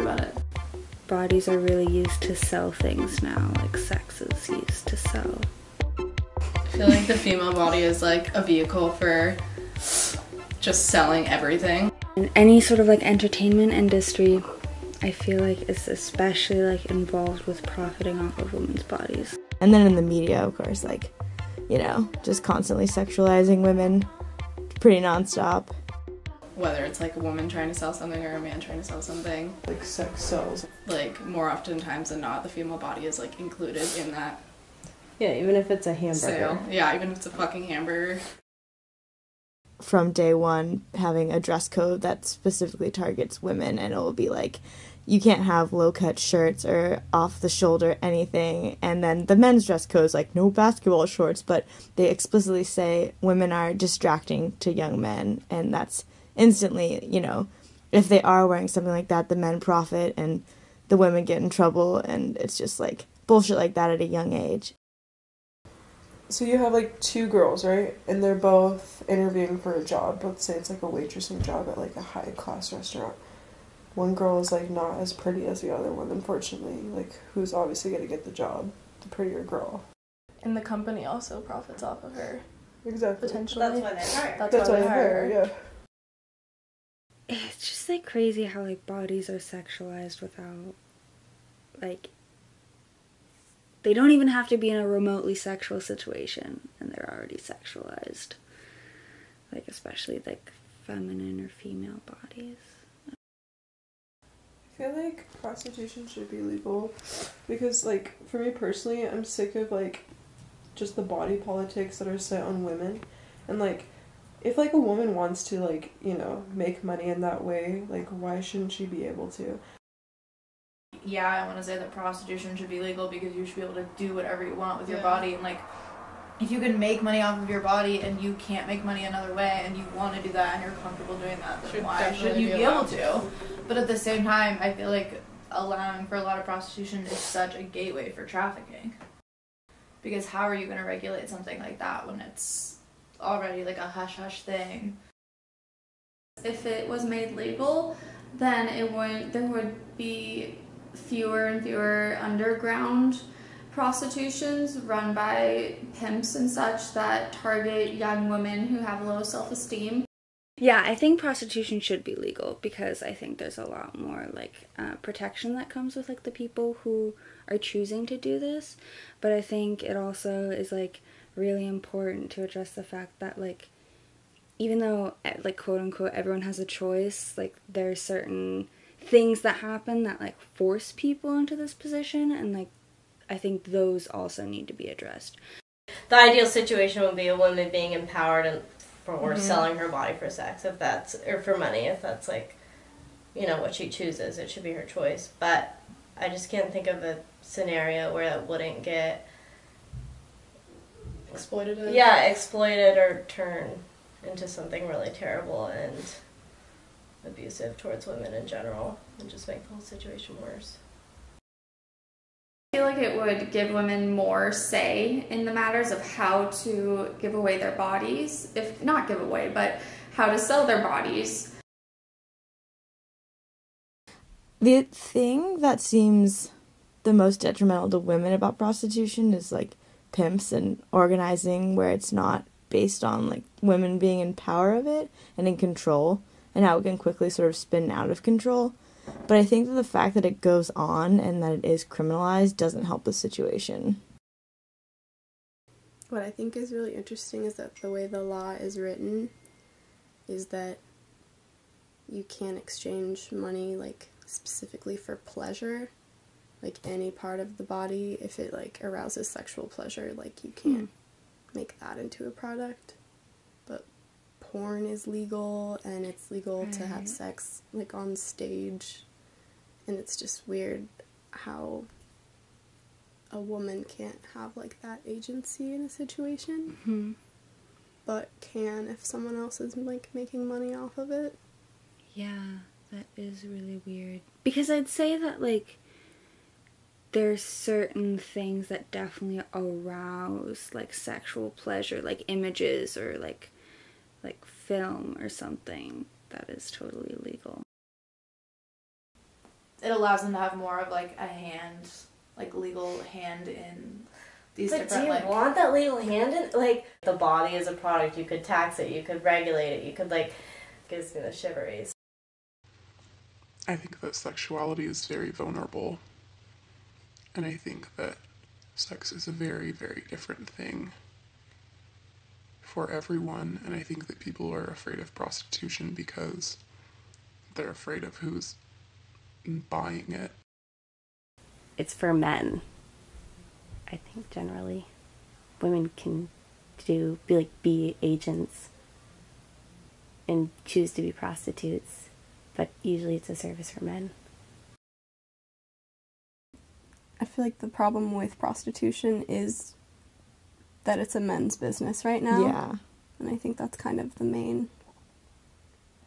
about it. Bodies are really used to sell things now, like sex is used to sell. I feel like the female body is like a vehicle for just selling everything. In any sort of like entertainment industry, I feel like it's especially like involved with profiting off of women's bodies. And then in the media, of course, like, you know, just constantly sexualizing women pretty nonstop. Whether it's like a woman trying to sell something or a man trying to sell something. Like sex sells. Like more often times than not, the female body is like included in that Yeah, even if it's a hamburger. sale. Yeah, even if it's a fucking hamburger. From day one, having a dress code that specifically targets women, and it will be like, you can't have low-cut shirts or off-the-shoulder anything. And then the men's dress code is like, no basketball shorts, but they explicitly say women are distracting to young men, and that's instantly, you know, if they are wearing something like that, the men profit and the women get in trouble, and it's just like bullshit like that at a young age. So you have like two girls, right? And they're both interviewing for a job. Let's say it's like a waitressing job at like a high-class restaurant. One girl is like not as pretty as the other one, unfortunately. Like, who's obviously gonna get the job? The prettier girl. And the company also profits off of her. Exactly. Potentially. That's why they hire. That's why they hire her, yeah. It's just like crazy how like bodies are sexualized without, like, they don't even have to be in a remotely sexual situation and they're already sexualized. Like, especially like feminine or female bodies. I feel like prostitution should be legal because, like, for me personally, I'm sick of, like, just the body politics that are set on women. And, like, if, like, a woman wants to, like, you know, make money in that way, like, why shouldn't she be able to? Yeah, I want to say that prostitution should be legal because you should be able to do whatever you want with your body. And, like, if you can make money off of your body and you can't make money another way and you want to do that and you're comfortable doing that, then why shouldn't you be able to? But at the same time, I feel like allowing for a lot of prostitution is such a gateway for trafficking. Because how are you going to regulate something like that when it's already like a hush-hush thing? If it was made legal, then there would be fewer and fewer underground prostitutions run by pimps and such that target young women who have low self-esteem. Yeah, I think prostitution should be legal because I think there's a lot more like protection that comes with like the people who are choosing to do this. But I think it also is like really important to address the fact that like even though like quote unquote everyone has a choice, like there are certain things that happen that like force people into this position, and like I think those also need to be addressed. The ideal situation would be a woman being empowered and for selling her body for sex, if that's, or for money, if that's like, you know, what she chooses. It should be her choice. But I just can't think of a scenario where that wouldn't get Exploitative? Yeah, exploited or turn into something really terrible and abusive towards women in general, and just make the whole situation worse. I feel like it would give women more say in the matters of how to give away their bodies, if not give away, but how to sell their bodies. The thing that seems the most detrimental to women about prostitution is like pimps and organizing where it's not based on like women being in power of it and in control, and how it can quickly sort of spin out of control. But I think that the fact that it goes on and that it is criminalized doesn't help the situation. What I think is really interesting is that the way the law is written is that you can't exchange money like specifically for pleasure, like any part of the body. If it like arouses sexual pleasure, like you can't make that into a product. But porn is legal, and it's legal to have sex like on stage, and it's just weird how a woman can't have like that agency in a situation, but can if someone else is like making money off of it. Yeah, that is really weird. Because I'd say that like there's certain things that definitely arouse like sexual pleasure, like images or like film or something that is totally legal. it allows them to have more of like a hand, like legal hand in these But different, do you like, want that legal hand in? Like, the body is a product. You could tax it. You could regulate it. You could, like, gives me the shiveries. I think that sexuality is very vulnerable. And I think that sex is a very, very different thing for everyone. And I think that people are afraid of prostitution because they're afraid of who's buying it. It's for men. I think generally women can be agents and choose to be prostitutes, but usually it's a service for men. I feel like the problem with prostitution is that it's a men's business right now. Yeah. And I think that's kind of the main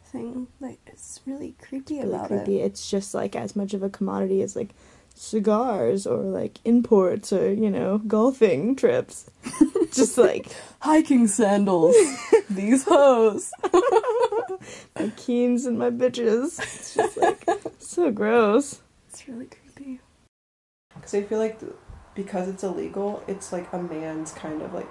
thing. Like, it's really creepy Really about creepy. it. It's just like as much of a commodity as like cigars or like imports or, you know, golfing trips. Just like Hiking sandals. These hoes. my keens and my bitches. It's just like so gross. It's really creepy. Because I feel like because it's illegal, it's like a man's kind of like,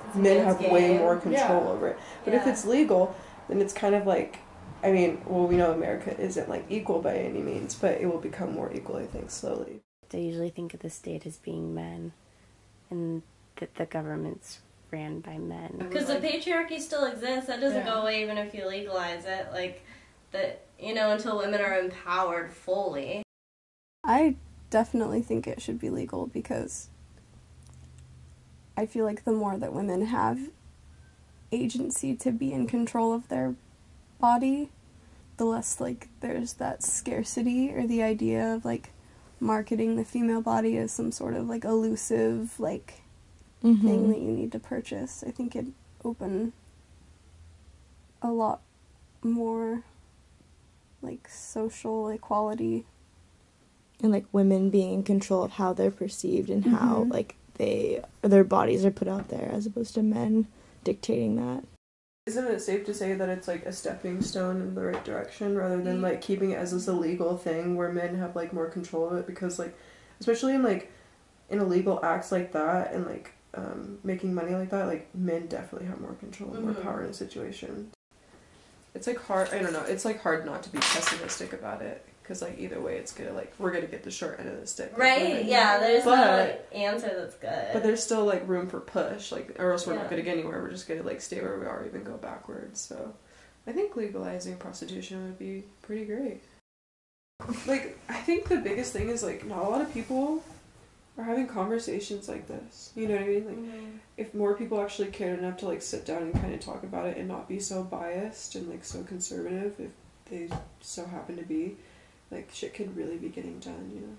It's a men man's have way game. more control Yeah. over it. But if Yeah. it's legal, then it's kind of like, I mean, well, we know America isn't like equal by any means, but it will become more equal, I think, slowly. They usually think of the state as being men, and that the government's ran by men. Because the patriarchy still exists. That doesn't Yeah. go away even if you legalize it. Like, that, you know, until women are empowered fully. I definitely think it should be legal because I feel like the more that women have agency to be in control of their body, the less like there's that scarcity or the idea of like marketing the female body as some sort of like elusive like thing that you need to purchase. I think it'd open a lot more like social equality. And like women being in control of how they're perceived and how like their bodies are put out there as opposed to men dictating that. Isn't it safe to say that it's like a stepping stone in the right direction rather than like keeping it as this illegal thing where men have like more control of it? Because like, especially in illegal acts like that and like making money like that, like men definitely have more control and more power in the situation. It's like hard, I don't know, it's like hard not to be pessimistic about it. Because, like, either way, it's gonna, like, we're gonna get the short end of the stick. Right? Yeah, there's no like, answer that's good. But there's still, like, room for push, like, or else we're not gonna get anywhere. We're just gonna, like, stay where we are or even go backwards. So, I think legalizing prostitution would be pretty great. Like, I think the biggest thing is, like, not a lot of people are having conversations like this. You know what I mean? Like, if more people actually cared enough to, like, sit down and kind of talk about it and not be so biased and, like, so conservative, if they so happen to be, like, shit could really be getting done, you know?